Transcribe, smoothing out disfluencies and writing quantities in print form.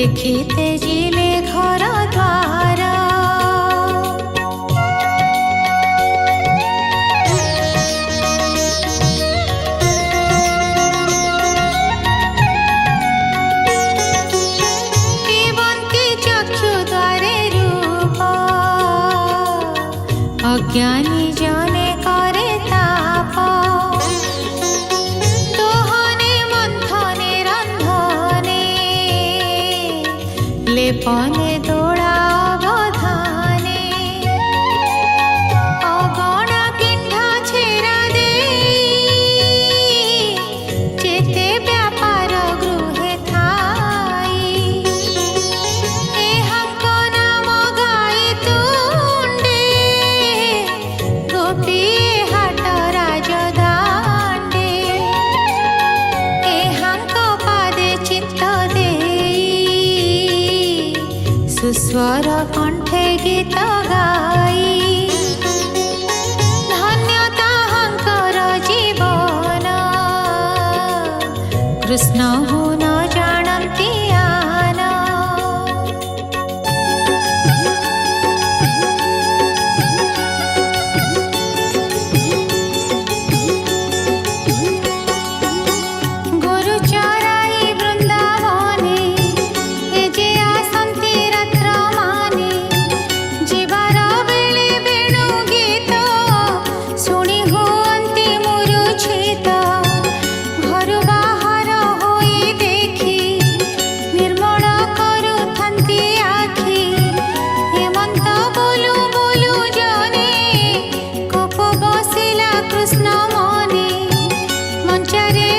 देखिते जिले घर द्वार पिबन्ति चक्षु द्वारे रूप अज्ञानी जने करे ताप लेपने दोड़ा अवधाने अगणा किंठा छेरा दे जेते व्यापार गृहे थाई एहांक नाम गाई तुंडे गोपी हाट राजदांडे एहांक पादे चित्त सुस्वर कंठे गीत गाई धन्यता हंकर जीवन कृष्ण गुण जानती आन गुरु चराई वृंदावने एजे आसंती जीवार बेले वेणु गीत शुणी हुअंती मूर्छित घर बाहर होई देखी निर्मल करुथंती आखि हेमंत बोलू बोलू जने कोप बसिला कृष्ण मने मंचरे